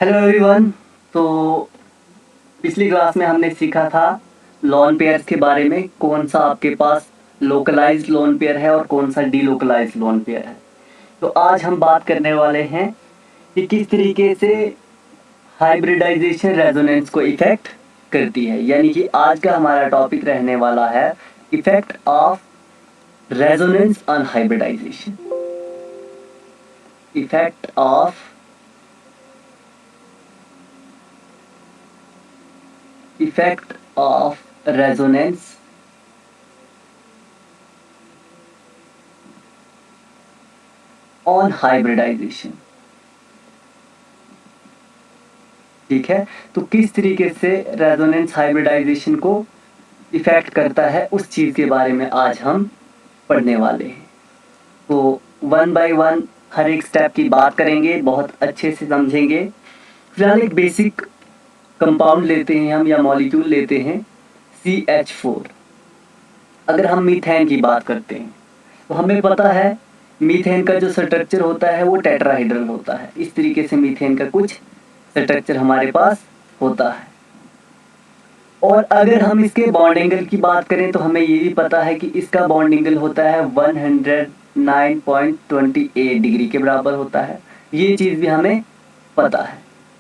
Hello everyone. तो पिछली class में हमने सीखा था लोन पेयर्स के बारे में, कौन सा आपके पास लोकलाइज्ड लोन पेयर है और कौन सा डीलोकलाइज्ड लोन पेयर है। तो आज हम बात करने वाले हैं कि किस तरीके से हाइब्रिडाइजेशन रेजोनेंस को इफेक्ट करती है। यानी कि आज का हमारा टॉपिक रहने वाला है effect of resonance on hybridization. Effect of effect of resonance on hybridization। ठीक है, तो किस तरीके से रेजोनेंस हाइब्रिडाइजेशन को इफेक्ट करता है उस चीज के बारे में आज हम पढ़ने वाले हैं। तो वन बाय वन हर एक स्टेप की बात करेंगे, बहुत अच्छे से समझेंगे। फिलहाल एक बेसिक कंपाउंड लेते हैं हम या मॉलिक्यूल लेते हैं CH4। अगर हम मीथेन की बात करते हैं तो हमें पता है मीथेन का जो स्ट्रक्चर होता है वो टेट्राहेड्रल होता है। इस तरीके से मीथेन का कुछ स्ट्रक्चर हमारे पास होता है। और अगर हम इसके बॉन्ड एंगल की बात करें तो हमें ये भी पता है कि इसका बॉन्ड एंगल होता है 109.28 डिग्री के बराबर होता है। ये चीज़ भी हमें पता है।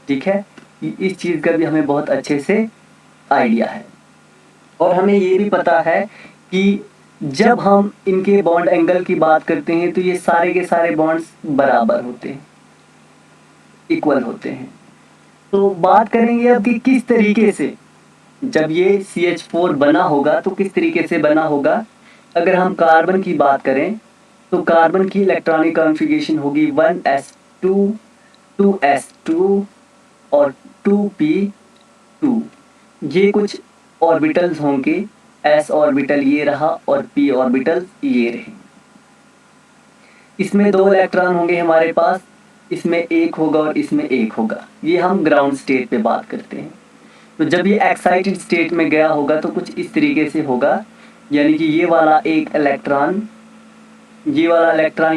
ठीक है, इस चीज़ का भी हमें बहुत अच्छे से आइडिया है। और हमें ये भी पता है कि जब हम इनके बॉन्ड एंगल की बात करते हैं तो ये सारे के सारे बॉन्ड्स बराबर होते हैं, इक्वल होते हैं। तो बात करेंगे अब कि किस तरीके से जब ये CH4 बना होगा तो किस तरीके से बना होगा। अगर हम कार्बन की बात करें तो कार्बन की इलेक्ट्रॉनिक कॉन्फ़िगरेशन होगी 1s2 2s2 और 2p2। ये कुछ ऑर्बिटल्स होंगे, s ऑर्बिटल ये रहा और p ऑर्बिटल ये रहे। इसमें 2 इलेक्ट्रॉन होंगे हमारे पास, इसमें एक होगा और इसमें एक होगा। ये हम ग्राउंड स्टेट पे बात करते हैं। तो जब ये एक्साइटेड स्टेट में गया होगा तो कुछ इस तरीके से होगा, यानी कि ये वाला इलेक्ट्रॉन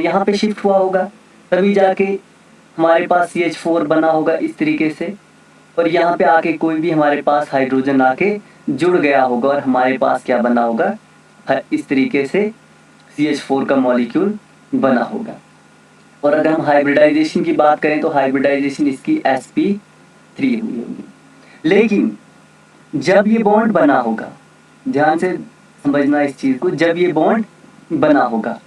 यहाँ पे शिफ्ट हुआ होगा, तभी जाके हमारे पास CH4 बना होगा इस तरीके से। और यहाँ पे आके कोई भी हमारे पास हाइड्रोजन आके जुड़ गया होगा और हमारे पास क्या बना होगा, इस तरीके से CH4 का मॉलिक्यूल बना होगा। और अगर हम हाइब्रिडाइजेशन की बात करें तो हाइब्रिडाइजेशन इसकी sp3 हुई होगी। लेकिन जब ये बॉन्ड बना होगा, ध्यान से समझना इस चीज को, जब ये बॉन्ड बना होगा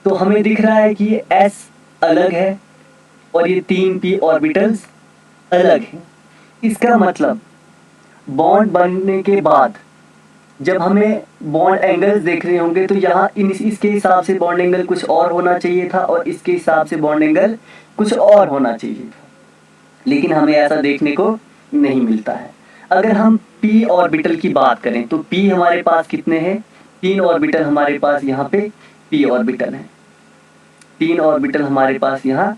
तो हमें दिख रहा है कि ये s अलग है और ये 3p ऑर्बिटल्स अलग हैं। इसका मतलब बॉन्ड बनने के बाद जब हमें बॉन्ड एंगल्स देख रहे होंगे तो यहाँ इसके हिसाब से बॉन्ड एंगल कुछ और होना चाहिए था और इसके हिसाब से बॉन्ड एंगल कुछ और होना चाहिए था, लेकिन हमें ऐसा देखने को नहीं मिलता है। अगर हम p ऑर्बिटल की बात करें तो p हमारे पास कितने हैं, 3 ऑर्बिटल हमारे पास यहाँ पे p ऑर्बिटल हैं। 3 ऑर्बिटल हमारे पास यहाँ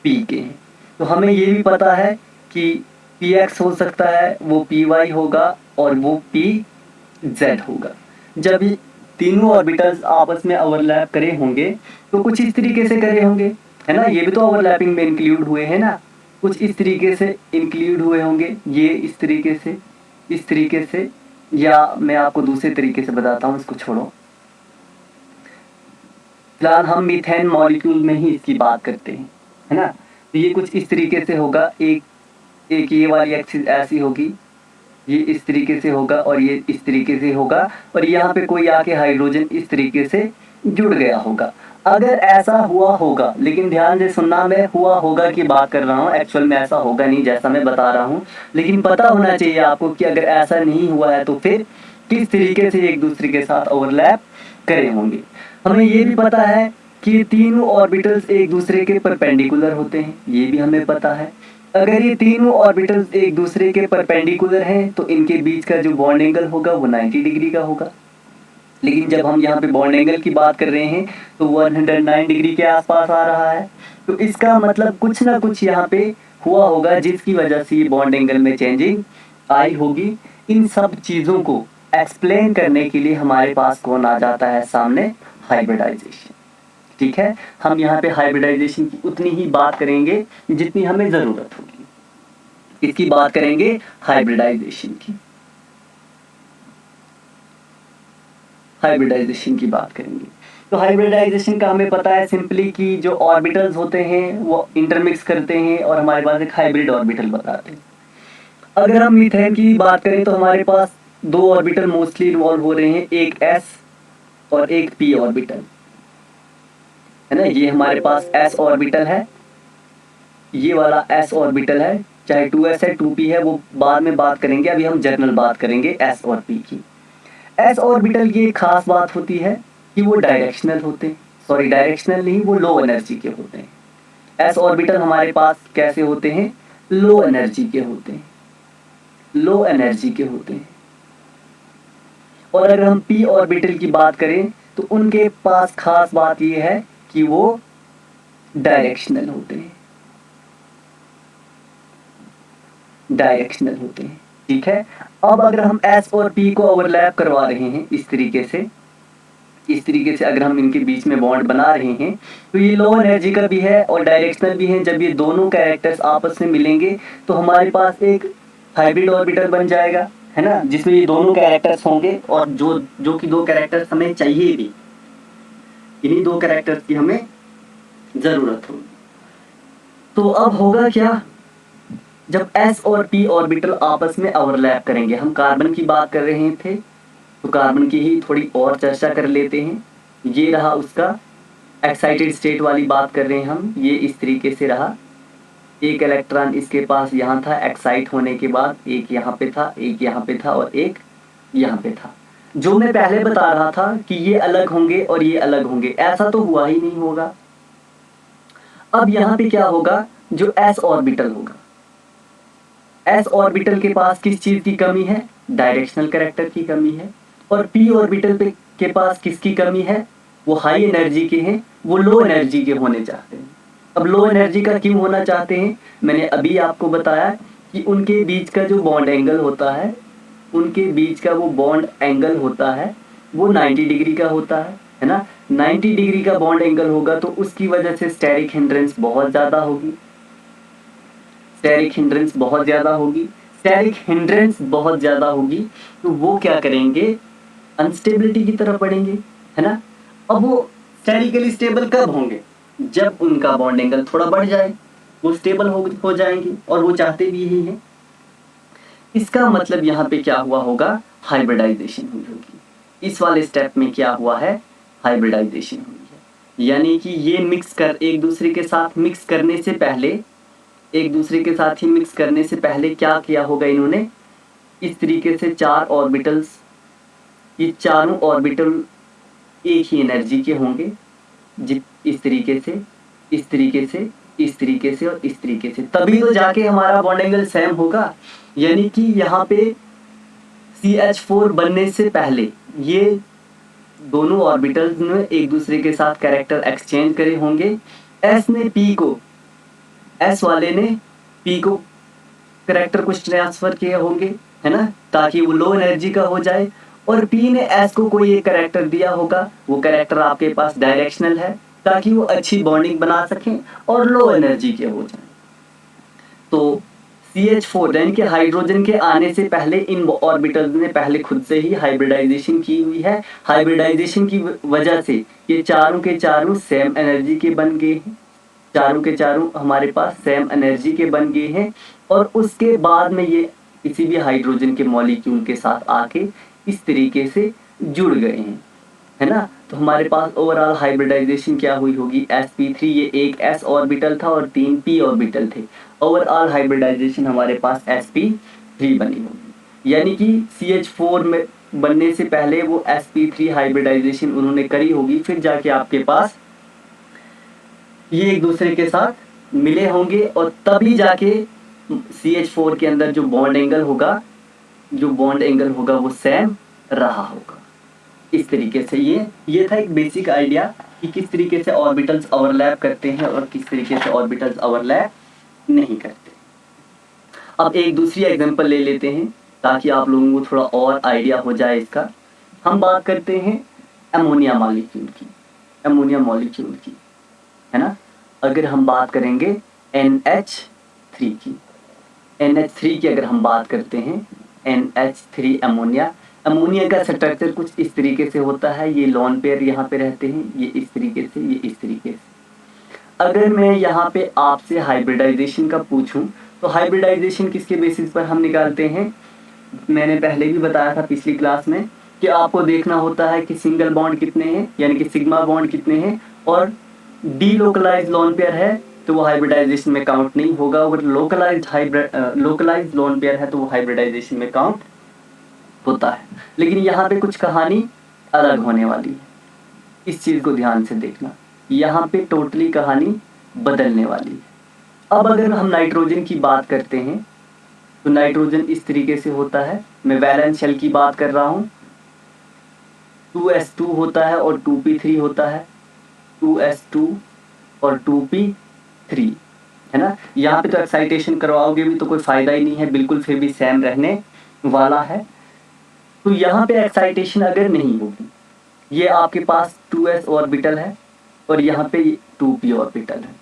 p के हैं। तो हमें ये भी पता है कि px हो सकता है, वो py होगा और वो pz होगा। जब ये तीनों ऑर्बिटल्स आपस में ओवरलैप करे होंगे तो कुछ इस तरीके से करे होंगे, है ना। ये भी तो ओवरलैपिंग में इंक्लूड हुए हैं ना, कुछ इस तरीके से इंक्लूड हुए होंगे। ये इस तरीके से, या मैं आपको दूसरे तरीके से बताता हूँ, इसको छोड़ो। फिलहाल हम मीथेन मॉलिक्यूल में ही इसकी बात करते हैं, है ना। तो ये कुछ इस तरीके से होगा, एक ये वाली एक्सिस ऐसी होगी, ये इस तरीके से होगा और ये इस तरीके से होगा, और यहाँ पे कोई आके हाइड्रोजन इस तरीके से जुड़ गया होगा। अगर ऐसा हुआ होगा, लेकिन ध्यान से सुनना, मैं हुआ होगा की बात कर रहा हूँ, एक्चुअल में ऐसा होगा नहीं जैसा मैं बता रहा हूँ, लेकिन पता होना चाहिए आपको कि अगर ऐसा नहीं हुआ है तो फिर किस तरीके से एक दूसरे के साथ ओवरलैप करे होंगे। हमें ये भी पता है कि ये तीनों ऑर्बिटल्स एक दूसरे के परपेंडिकुलर होते हैं, ये भी हमें पता है। अगर ये तीनों ऑर्बिटल्स एक दूसरे के परपेंडिकुलर हैं तो इनके बीच का जो बॉन्ड एंगल होगा वो 90 डिग्री का होगा। लेकिन जब हम यहाँ पे बॉन्ड एंगल की बात कर रहे हैं तो 109 डिग्री के आसपास आ रहा है। तो इसका मतलब कुछ ना कुछ यहाँ पे हुआ होगा जिसकी वजह से ये बॉन्ड एंगल में चेंजिंग आई होगी। इन सब चीज़ों को एक्सप्लेन करने के लिए हमारे पास कौन आ जाता है सामने, हाइब्रिडाइजेशन। ठीक है, हम यहाँ पे हाइब्रिडाइजेशन की उतनी ही बात करेंगे जितनी हमें ज़रूरत होगी। इसकी बात करेंगे हाइब्रिडाइजेशन की। हाइब्रिडाइजेशन की बात करेंगे तो हाइब्रिडाइजेशन का हमें पता है सिंपली कि जो ऑर्बिटल्स होते हैं वो इंटरमिक्स करते हैं और हमारे पास एक हाइब्रिड ऑर्बिटल बताते हैं। अगर हम मीथेन की बात करें तो हमारे पास दो ऑर्बिटल मोस्टली इन्वॉल्व हो रहे हैं, एक एस और एक पी ऑर्बिटल, है ना। ये हमारे पास एस ऑर्बिटल है, ये वाला एस ऑर्बिटल है, चाहे 2s है 2p है, वो बाद में बात करेंगे, अभी हम जनरल बात करेंगे एस और पी की। एस ऑर्बिटल की एक खास बात होती है कि वो डायरेक्शनल होते हैं, सॉरी डायरेक्शनल नहीं, वो लो एनर्जी के होते हैं। एस ऑर्बिटल हमारे पास कैसे होते हैं, लो एनर्जी के होते हैं, लो एनर्जी के होते हैं। और अगर हम पी ऑर्बिटल की बात करें तो उनके पास खास बात यह है कि वो डायरेक्शनल होते हैं, डायरेक्शनल होते हैं, ठीक है। अब अगर हम एस और पी को ओवरलैप करवा रहे हैं इस तरीके से अगर हम इनके बीच में बॉन्ड बना रहे हैं तो ये लो एनर्जी का भी है और डायरेक्शनल भी है। जब ये दोनों कैरेक्टर्स आपस में मिलेंगे तो हमारे पास एक हाइब्रिड ऑर्बिटल बन जाएगा, है ना, जिसमें ये दोनों कैरेक्टर्स होंगे और जो कि दो कैरेक्टर्स हमें चाहिए भी, इन्हीं दो कैरेक्टर्स की हमें जरूरत होगी। तो अब होगा क्या, जब s और p ऑर्बिटल आपस में ओवरलैप करेंगे, हम कार्बन की बात कर रहे थे तो कार्बन की ही थोड़ी और चर्चा कर लेते हैं। ये रहा उसका एक्साइटेड स्टेट वाली बात कर रहे हैं हम, ये इस तरीके से रहा, एक इलेक्ट्रॉन इसके पास यहाँ था, एक्साइट होने के बाद एक यहाँ पे था, एक यहाँ पे था और एक यहाँ पे था। जो मैं पहले बता रहा था कि ये अलग होंगे और ये अलग होंगे, ऐसा तो हुआ ही नहीं होगा। अब यहाँ पे क्या होगा, जो s ऑर्बिटल होगा, s ऑर्बिटल के पास किस चीज की कमी है, डायरेक्शनल कैरेक्टर की कमी है। और p ऑर्बिटल के पास किसकी कमी है, वो हाई एनर्जी के हैं, वो लो एनर्जी के होने चाहते हैं। अब लो एनर्जी का क्यों होना चाहते हैं, मैंने अभी आपको बताया कि उनके बीच का जो बॉन्ड एंगल होता है, उनके बीच का वो बॉन्ड एंगल होता है वो 90 डिग्री का होता है ना। 90 डिग्री का बॉन्ड एंगल होगा तो उसकी वजह से स्टेरिक हिंड्रेंस बहुत ज्यादा होगी, स्टेरिक हिंड्रेंस बहुत ज्यादा होगी, स्टेरिक हिंड्रेंस बहुत ज्यादा होगी तो वो क्या करेंगे, अनस्टेबिलिटी की तरफ बढ़ेंगे, है ना। अब वो स्टेरिकली स्टेबल कब होंगे, जब उनका बॉन्ड एंगल थोड़ा बढ़ जाए, वो स्टेबल हो जाएंगे और वो चाहते भी यही हैं। इसका मतलब यहाँ पे क्या हुआ होगा, हाइब्रिडाइजेशन हुई होगी। इस वाले स्टेप में क्या हुआ है, हाइब्रिडाइजेशन हुई है, यानी कि ये मिक्स कर एक दूसरे के साथ मिक्स करने से पहले, एक दूसरे के साथ ही मिक्स करने से पहले क्या किया होगा इन्होंने, इस तरीके से चार ऑर्बिटल्स, ये चारों ऑर्बिटल एक ही एनर्जी के होंगे, इस तरीके से, इस तरीके से, इस तरीके से और इस तरीके से, तभी तो जाके हमारा बॉन्ड एंगल सेम होगा। यानी कि यहाँ पे CH4 बनने से पहले ये दोनों ऑर्बिटल्स ने एक दूसरे के साथ कैरेक्टर एक्सचेंज करे होंगे। S ने P को, S वाले ने P को कैरेक्टर कुछ ट्रांसफर किए होंगे, है ना, ताकि वो लो एनर्जी का हो जाए। और P ने S को कोई एक कैरेक्टर दिया होगा, वो कैरेक्टर आपके पास डायरेक्शनल है ताकि वो अच्छी बॉन्डिंग बना सकें और लो एनर्जी के हो जाए। तो CH4 यानी कि हाइड्रोजन के आने से पहले इन ऑर्बिटल्स ने पहले खुद से ही हाइब्रिडाइजेशन की हुई है। हाइब्रिडाइजेशन की वजह से ये चारों के चारों सेम एनर्जी के बन गए हैं, चारों के चारों हमारे पास सेम एनर्जी के बन गए हैं। और उसके बाद में ये किसी भी हाइड्रोजन के मॉलिक्यूल के साथ आके इस तरीके से जुड़ गए हैं, है ना। तो हमारे पास ओवरऑल हाइब्रिडाइजेशन क्या हुई होगी, sp3, ये एक s ऑर्बिटल था और 3 p ऑर्बिटल थे। ओवरऑल हाइब्रिडाइजेशन हमारे पास sp3 बनी होगी, यानी कि CH4 में बनने से पहले वो sp3 हाइब्रिडाइजेशन उन्होंने करी होगी, फिर जाके आपके पास ये एक दूसरे के साथ मिले होंगे और तभी जाके CH4 के अंदर जो बॉन्ड एंगल होगा, जो बॉन्ड एंगल होगा वो सेम रहा होगा। इस तरीके से ये था एक बेसिक आइडिया कि किस तरीके से ऑर्बिटल्स ओवरलैप करते हैं और किस तरीके से ऑर्बिटल्स ओवरलैप नहीं करते। अब एक दूसरी एग्जांपल ले लेते हैं ताकि आप लोगों को थोड़ा और आइडिया हो जाए इसका। हम बात करते हैं अमोनिया मॉलिक्यूल की, अमोनिया मॉलिक्यूल की, है ना। अगर हम बात करेंगे NH3 की, NH3 की अगर हम बात करते हैं, NH3 अमोनिया, अमोनिया का स्ट्रक्चर कुछ इस तरीके से होता है। ये लोन पेयर यहाँ पे रहते हैं, ये इस तरीके से, ये इस तरीके से। अगर मैं यहाँ पे आपसे हाइब्रिडाइजेशन का पूछूं, तो हाइब्रिडाइजेशन किसके बेसिस पर हम निकालते हैं? मैंने पहले भी बताया था पिछली क्लास में कि आपको देखना होता है कि सिंगल बॉन्ड कितने हैं, यानी कि सिग्मा बॉन्ड कितने हैं, और डीलोकलाइज लोन पेयर है तो वो हाइब्रिडाइजेशन में काउंट नहीं होगा। अगर लोकलाइज लोन पेयर है तो वो हाइब्रिडाइजेशन में काउंट होता है। लेकिन यहाँ पे कुछ कहानी अलग होने वाली है, इस चीज को ध्यान से देखना। यहाँ पे टोटली कहानी बदलने वाली है। अब अगर हम नाइट्रोजन की बात करते हैं, तो नाइट्रोजन इस तरीके से होता है। मैं वैलेंस शेल की बात कर रहा हूँ। 2s2 होता है और 2p3 होता है, 2s2 और 2p3, है ना। यहाँ पे तो एक्साइटेशन करवाओगे भी तो कोई फायदा ही नहीं है, बिल्कुल फिर भी सेम रहने वाला है। तो यहाँ पे एक्साइटेशन अगर नहीं होगी, ये आपके पास 2s ऑर्बिटल है और यहाँ पे 2p ऑर्बिटल है।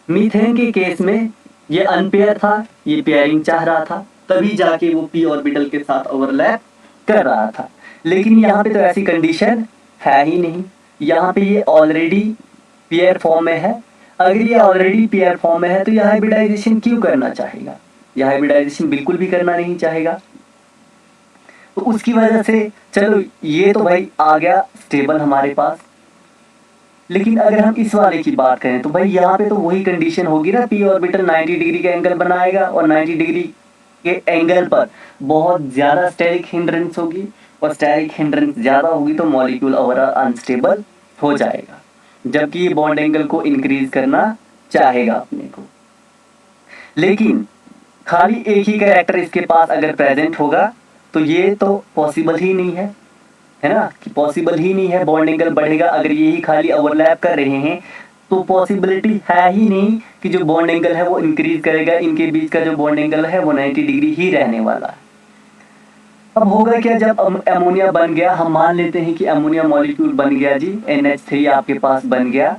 मीथेन के केस में ये अनपेयर था, ये पेयरिंग चाह रहा था, तभी जाके वो p ऑर्बिटल के साथ ओवरलैप कर रहा था। लेकिन यहाँ पे तो ऐसी कंडीशन है ही नहीं, यहाँ पे ये ऑलरेडी पेयर फॉर्म में है। अगर ये ऑलरेडी पेयर फॉर्म में है तो यह हाइब्रिडाइजेशन क्यों करना चाहेगा? यह हाइब्रिडाइजेशन बिल्कुल भी करना नहीं चाहेगा। तो उसकी वजह से चलो ये तो भाई आ गया स्टेबल हमारे पास। लेकिन अगर हम इस वाले की बात करें तो भाई यहाँ पे तो वही कंडीशन होगी ना, p ऑर्बिटल 90 डिग्री का एंगल बनाएगा और 90 डिग्री के एंगल पर बहुत ज्यादा स्टेरिक हिंड्रेंस होगी, और स्टेरिक हिंड्रेंस ज्यादा होगी तो मॉलिक्यूल ओवरऑल अनस्टेबल हो जाएगा, जबकि ये बॉन्ड एंगल को इंक्रीज करना चाहेगा अपने को। लेकिन खाली एक ही कैरेक्टर इसके पास अगर प्रेजेंट होगा तो ये तो पॉसिबल ही नहीं है ना, कि पॉसिबल ही नहीं है बॉन्ड एंगल बढ़ेगा। अगर ये ही खाली ओवरलैप कर रहे हैं तो पॉसिबिलिटी है ही नहीं कि जो बॉन्ड एंगल है वो इंक्रीज करेगा। इनके बीच का जो बॉन्ड एंगल है वो 90 डिग्री ही रहने वाला है। अब होगा क्या, जब अमोनिया बन गया, हम मान लेते हैं कि अमोनिया मॉलिक्यूल बन गया जी, NH3 आपके पास बन गया,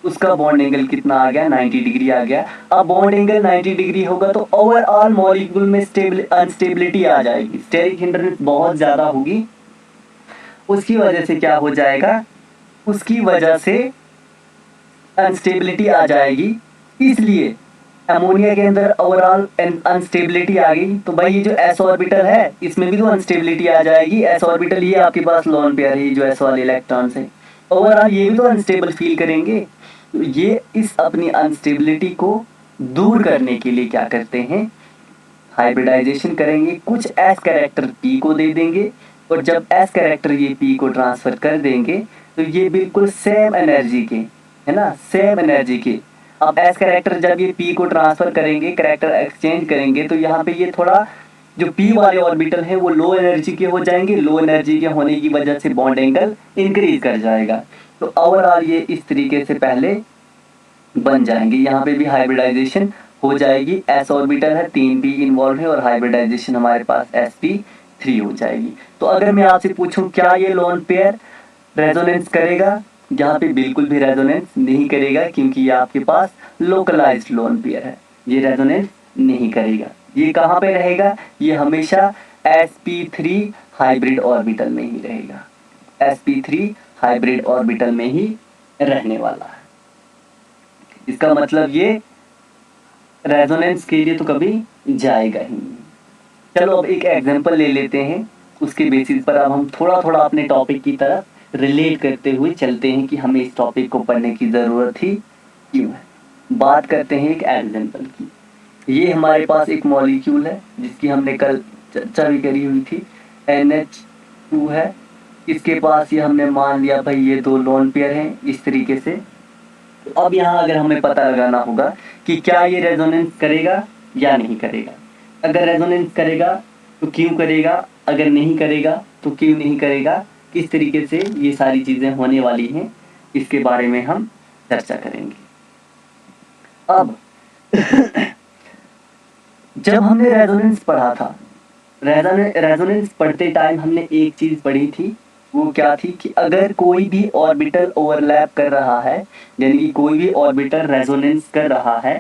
उसका बॉन्ड एंगल कितना आ गया? 90 डिग्री आ गया। अब बॉन्ड एंगल 90 डिग्री होगा तो ओवरऑल मॉलिक्यूल में अनस्टेबिलिटी आ जाएगी, स्टेरिक हिंड्रेंस बहुत ज्यादा होगी। उसकी वजह से क्या हो जाएगा? उसकी वजह से अनस्टेबिलिटी आ जाएगी। इसलिए अमोनिया के अंदर ओवरऑल अनस्टेबिलिटी आ गई तो भाई ये जो s ऑर्बिटल है इसमें भी तो अनस्टेबिलिटी आ जाएगी। s ऑर्बिटल ये आपके पास लोन पेयर है, जो s वाले इलेक्ट्रॉन्स है, ओवरऑल ये भी तो अनस्टेबल फील करेंगे। तो ये इस अपनी अनस्टेबिलिटी को दूर करने के लिए क्या करते हैं? हाइब्रिडाइजेशन करेंगे, कुछ s कैरेक्टर p को दे देंगे, और जब s कैरेक्टर ये p को ट्रांसफर कर देंगे तो ये बिल्कुल सेम एनर्जी के, है ना, सेम एनर्जी के। अब s कैरेक्टर जब ये p को ट्रांसफर करेंगे, कैरेक्टर एक्सचेंज करेंगे, तो यहाँ पे ये थोड़ा जो p वाले ऑर्बिटल है वो लो एनर्जी के हो जाएंगे। लो एनर्जी के होने की वजह से बॉन्ड एंगल इंक्रीज कर जाएगा। तो ओवरऑल ये इस तरीके से पहले बन जाएंगे। यहाँ पे भी हाइब्रिडाइजेशन हो जाएगी, s ऑर्बिटल है, 3p इन्वॉल्व है, और हाइब्रिडाइजेशन हमारे पास sp3 हो जाएगी। तो अगर मैं आपसे पूछूं क्या ये लोन पेयर रेजोनेंस करेगा? यहाँ पे बिल्कुल भी रेजोनेंस नहीं करेगा, क्योंकि ये आपके पास लोकलाइज्ड लोन पेयर है, ये रेजोनेंस नहीं करेगा। ये कहाँ पे रहेगा? ये हमेशा sp3 हाइब्रिड ऑर्बिटल में ही रहेगा, sp3 हाइब्रिड ऑर्बिटल में ही रहने वाला है। इसका मतलब ये रेजोनेंस के लिए तो कभी जाएगा ही नहीं। चलो अब एक एग्जांपल ले लेते हैं, उसके बेसिस पर अब हम थोड़ा थोड़ा अपने टॉपिक की तरफ रिलेट करते हुए चलते हैं कि हमें इस टॉपिक को पढ़ने की ज़रूरत ही क्यों है। बात करते हैं एक एग्जांपल की। ये हमारे पास एक मॉलिक्यूल है जिसकी हमने कल चर्चा भी करी हुई थी, NH2 है। इसके पास ये हमने मान लिया भाई ये दो लोन पेयर हैं इस तरीके से। तो अब यहाँ अगर हमें पता लगाना होगा कि क्या ये रेजोनेंस करेगा या नहीं करेगा। अगर रेजोनेंस करेगा तो क्यों करेगा, अगर नहीं करेगा तो क्यों नहीं करेगा, किस तरीके से ये सारी चीजें होने वाली हैं, इसके बारे में हम चर्चा करेंगे। अब जब हमने रेजोनेंस पढ़ा था, रेजोनेंस पढ़ते टाइम हमने एक चीज पढ़ी थी, वो क्या थी कि अगर कोई भी ऑर्बिटल ओवरलैप कर रहा है, यानी कि कोई भी ऑर्बिटल रेजोनेंस कर रहा है,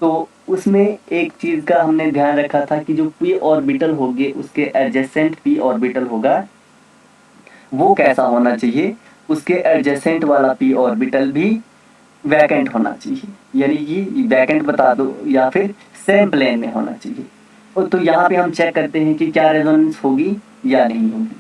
तो उसमें एक चीज़ का हमने ध्यान रखा था कि जो p ऑर्बिटल होंगे उसके एडजेसेंट p ऑर्बिटल होगा वो कैसा होना चाहिए, उसके एडजेसेंट वाला p ऑर्बिटल भी वैकेंट होना चाहिए, यानी कि वैकेंट बता दो या फिर सेम प्लेन में होना चाहिए। और तो यहाँ पे हम चेक करते हैं कि क्या रेजोनेंस होगी या नहीं होगी,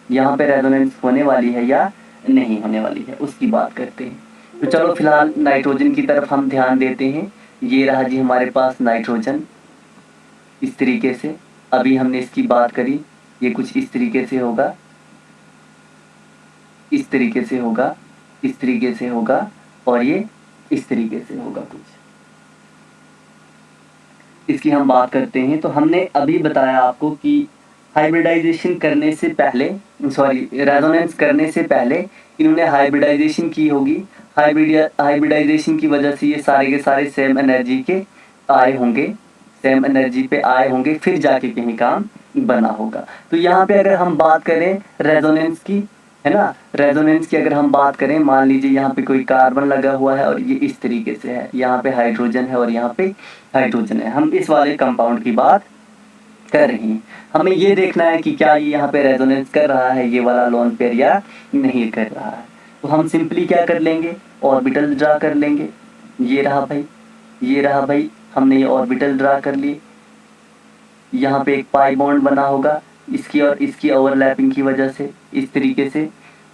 यहाँ पे रेजोनेंस होने वाली है या नहीं होने वाली है, उसकी बात करते हैं। तो चलो फिलहाल नाइट्रोजन की तरफ हम ध्यान देते हैं। ये रहा जी हमारे पास नाइट्रोजन, इस तरीके से अभी हमने इसकी बात करी। ये कुछ इस तरीके से होगा, इस तरीके से होगा, इस तरीके से होगा, और ये इस तरीके से होगा कुछ। इसकी हम बात करते हैं। तो हमने अभी बताया आपको कि हाइब्रिडाइजेशन करने से पहले, सॉरी रेजोनेंस करने से पहले इन्होंने हाइब्रिडाइजेशन की होगी। हाइब्रिडाइजेशन की वजह से ये सारे के सारे सेम एनर्जी के आए होंगे, सेम एनर्जी पे आए होंगे, फिर जाके कहीं काम बना होगा। तो यहाँ पे अगर हम बात करें रेजोनेंस की, है ना, रेजोनेंस की अगर हम बात करें, मान लीजिए यहाँ पे कोई कार्बन लगा हुआ है और ये इस तरीके से है, यहाँ पे हाइड्रोजन है और यहाँ पे हाइड्रोजन है, हम इस वाले कंपाउंड की बात कर रहे हैं। हमें ये देखना है कि क्या ये यहाँ पे रेजोनेंस कर रहा है ये वाला लोन पेयर या नहीं कर रहा है। तो हम सिंपली क्या कर लेंगे, ऑर्बिटल ड्रा कर लेंगे। ये रहा भाई, ये रहा भाई, हमने ये ऑर्बिटल ड्रा कर लिए। यहाँ पे एक पाई बॉन्ड बना होगा इसकी और इसकी ओवरलैपिंग की वजह से, इस तरीके से।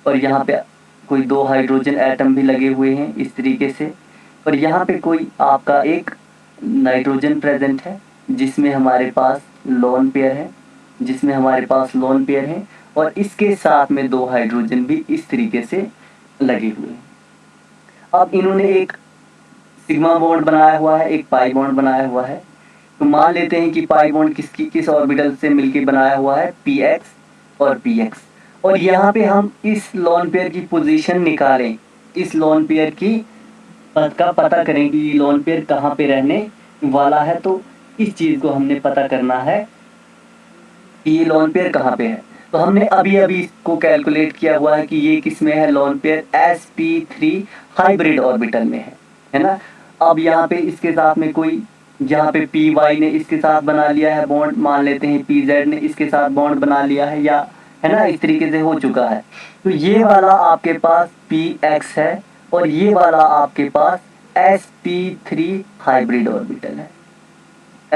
और यहाँ पे कोई 2 हाइड्रोजन एटम भी लगे हुए हैं इस तरीके से। और यहाँ पे कोई आपका एक नाइट्रोजन प्रेजेंट है जिसमें हमारे पास लोन पेयर है, जिसमें हमारे पास लोन पेयर है, और इसके साथ में 2 हाइड्रोजन भी इस तरीके से लगे हुए हैं। अब इन्होंने एक सिग्मा बॉन्ड बनाया हुआ है, एक पाई बॉन्ड बनाया हुआ है। तो मान लेते हैं कि पाई बॉन्ड किस ऑर्बिटल से मिलके बनाया हुआ है, px और px। और यहाँ पे हम इस लोन पेयर की पोजीशन निकालें, इस लोन पेयर की पद का पता करें कि ये लोन पेयर कहाँ पे रहने वाला है। तो इस चीज को हमने पता करना है कि ये लोन पेयर कहाँ पे है। तो हमने अभी अभी इसको कैलकुलेट किया हुआ है कि ये किस में है, lone pair sp3 hybrid orbital में है ना। अब यहाँ पे इसके साथ में कोई, यहाँ पे py ने इसके साथ बना लिया है बॉन्ड, मान लेते हैं pz ने इसके साथ बॉन्ड बना लिया है, या है ना, इस तरीके से हो चुका है। तो ये वाला आपके पास px है और ये वाला आपके पास sp3 हाइब्रिड ऑर्बिटल है,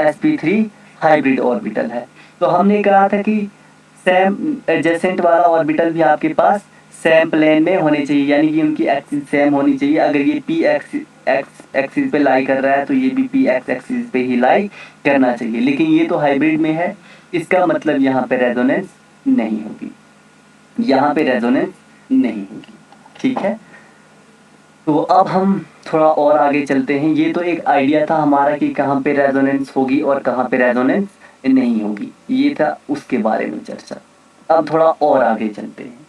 sp3 हाइब्रिड ऑर्बिटल है। तो हमने कहा था कि सेम एडजेसेंट वाला ऑर्बिटल भी आपके पास सेम प्लेन में होने चाहिए, यानी कि उनकी एक्सिस सेम होनी चाहिए। अगर ये p एक्सिस पे लाई कर रहा है तो ये भी p एक्सिस पे ही लाई करना चाहिए। लेकिन ये तो हाइब्रिड में है, इसका मतलब यहाँ पे रेजोनेंस नहीं होगी, यहाँ पे रेजोनेंस नहीं होगी, ठीक है। तो अब हम थोड़ा और आगे चलते हैं। ये तो एक आइडिया था हमारा कि कहाँ पे रेजोनेंस होगी और कहाँ पे रेजोनेंस नहीं होगी, ये था उसके बारे में चर्चा। अब थोड़ा और आगे चलते हैं।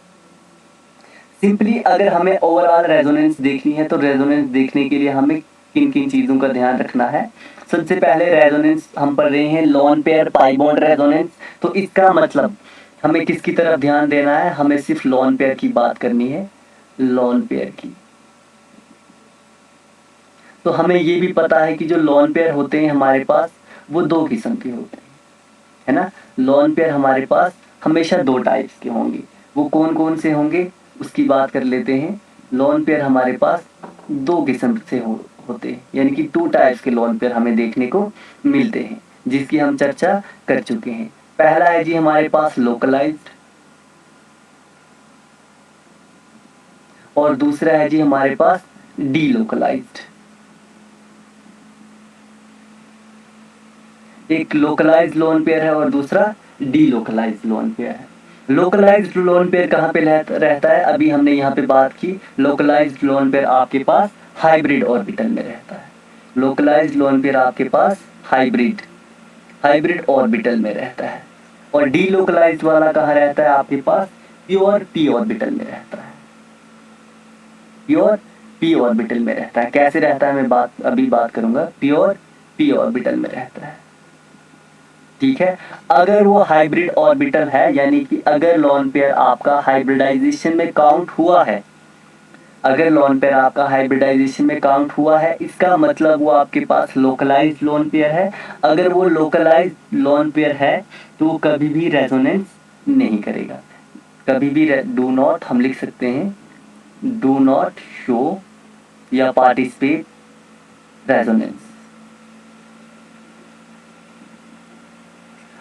सिंपली अगर हमें ओवरऑल रेजोनेंस देखनी है तो रेजोनेंस देखने के लिए हमें किन किन चीज़ों का ध्यान रखना है। सबसे पहले रेजोनेंस हम पढ़ रहे हैं lone pair pi bond resonance. तो इसका मतलब हमें किसकी तरफ ध्यान देना है, हमें सिर्फ लोन पेयर की बात करनी है, लोन पेयर की। तो हमें ये भी पता है कि जो लोन पेयर होते हैं हमारे पास वो 2 किस्म के होते हैं, है ना। लोन पेयर हमारे पास हमेशा 2 टाइप्स के होंगे। वो कौन कौन से होंगे उसकी बात कर लेते हैं। लोन पेयर हमारे पास 2 किस्म से होते हैं, यानी कि 2 टाइप्स के लोन पेयर हमें देखने को मिलते हैं, जिसकी हम चर्चा कर चुके हैं। पहला है जी हमारे पास लोकलाइज्ड, और दूसरा है जी हमारे पास डीलोकलाइज्ड। एक लोकलाइज्ड लोन पेयर है और दूसरा डीलोकलाइज्ड लोन पेयर है। लोकलाइज्ड लोन पेयर कहाँ पे रहता है, अभी हमने यहाँ पे बात की। लोकलाइज्ड लोन पेयर आपके पास हाइब्रिड ऑर्बिटल में रहता है। लोकलाइज्ड लोन पेयर आपके पास हाइब्रिड ऑर्बिटल में रहता है। और डीलोकलाइज्ड वाला कहाँ रहता है, आपके पास प्योर p ऑर्बिटल में रहता है, प्योर p ऑर्बिटल में रहता है। कैसे रहता है मैं अभी बात करूंगा। प्योर p ऑर्बिटल में रहता है, ठीक है। अगर वो हाइब्रिड ऑर्बिटल है, यानी कि अगर लोन पेयर आपका हाइब्रिडाइजेशन में काउंट हुआ है, अगर लोन पेयर आपका हाइब्रिडाइजेशन में काउंट हुआ है, इसका मतलब वो आपके पास लोकलाइज्ड लोन पेयर है। अगर वो लोकलाइज्ड लोन पेयर है तो वो कभी भी रेजोनेंस नहीं करेगा। कभी भी डू नॉट हम लिख सकते हैं, डू नॉट शो या पार्टिसिपेट रेजोनेंस।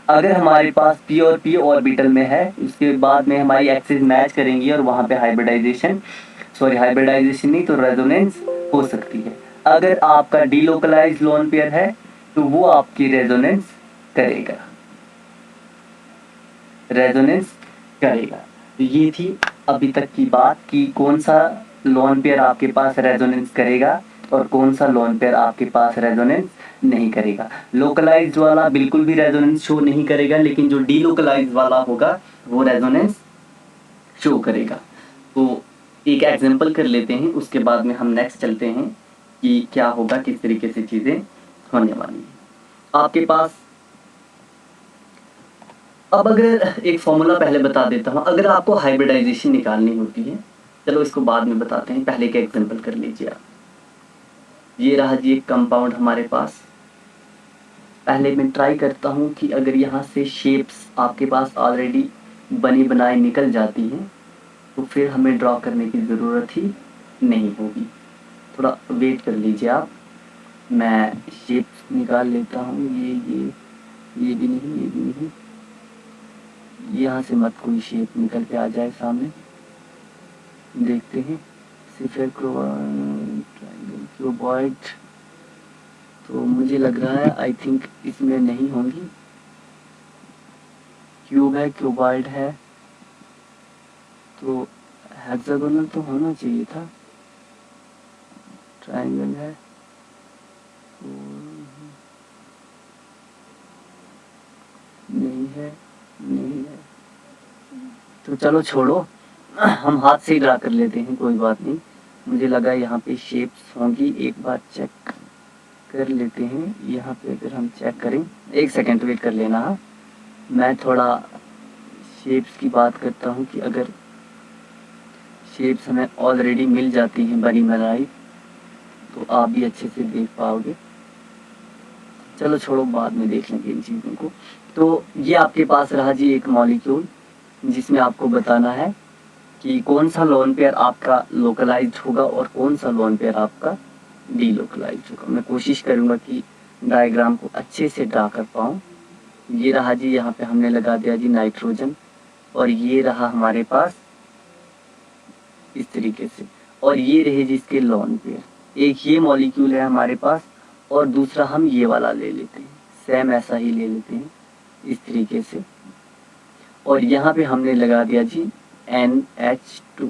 अगर हमारे पास पी और पी ऑर्बिटल में है, उसके बाद में हमारी एक्सिस मैच करेंगी और वहां पे हाइब्रिडाइजेशन नहीं तो रेजोनेंस हो सकती है। अगर आपका डीलोकलाइज्ड लोन पेयर है तो वो आपकी रेजोनेंस करेगा, रेजोनेंस करेगा। तो ये थी अभी तक की बात कि कौन सा लोन पेयर आपके पास रेजोनेंस करेगा और कौन सा लोन पेयर आपके पास रेजोनेंस नहीं करेगा। लोकलाइज्ड वाला बिल्कुल भी रेजोनेंस शो नहीं करेगा, लेकिन जो डीलोकलाइज्ड वाला होगा वो रेजोनेंस शो करेगा। तो एक एग्जांपल कर लेते हैं, उसके बाद में हम नेक्स्ट चलते हैं कि क्या होगा, किस तरीके से चीजें होने वाली है आपके पास। अब अगर एक फॉर्मूला पहले बता देता हूँ, अगर आपको हाइब्रिडाइजेशन निकालनी होती है, चलो इसको बाद में बताते हैं, पहले का एग्जांपल कर लीजिए आप। ये रहा जी एक कंपाउंड हमारे पास। पहले मैं ट्राई करता हूँ कि अगर यहाँ से शेप्स आपके पास ऑलरेडी बनी बनाई निकल जाती हैं तो फिर हमें ड्रॉ करने की ज़रूरत ही नहीं होगी। थोड़ा वेट कर लीजिए आप, मैं शेप्स निकाल लेता हूँ। ये भी नहीं, ये भी नहीं, यहाँ से मत कोई शेप निकल के आ जाए सामने। देखते हैं सिफर ट्रायंगल क्यूबॉइड, तो मुझे लग रहा है आई थिंक इसमें नहीं होंगी। क्यूब है, क्यूबॉइड है, तो हेक्सागोनल तो होना चाहिए था। ट्रायंगल है, नहीं है, नहीं है, तो चलो छोड़ो, हम हाथ से ही ड्रा कर लेते हैं, कोई बात नहीं। मुझे लगा यहाँ पे शेप्स होंगी, एक बार चेक कर लेते हैं। यहाँ पे अगर हम चेक करें, एक सेकंड वेट कर लेना। हाँ, मैं थोड़ा शेप्स की बात करता हूँ कि अगर शेप्स हमें ऑलरेडी मिल जाती हैं बनी बनाई तो आप भी अच्छे से देख पाओगे। चलो छोड़ो, बाद में देख लेंगे इन चीज़ों को। तो ये आपके पास रहा जी एक मॉलिक्यूल, जिसमें आपको बताना है कि कौन सा लोन पेयर आपका लोकलाइज्ड होगा और कौन सा लोन पेयर आपका डीलोकलाइज्ड होगा। मैं कोशिश करूँगा कि डायग्राम को अच्छे से ड्रा कर पाऊँ। ये रहा जी, यहाँ पे हमने लगा दिया जी नाइट्रोजन, और ये रहा हमारे पास इस तरीके से, और ये रहे जिसके लोन पेयर। एक ये मॉलिक्यूल है हमारे पास और दूसरा हम ये वाला ले लेते हैं, सेम ऐसा ही ले लेते हैं इस तरीके से, और यहाँ पे हमने लगा दिया जी NH2,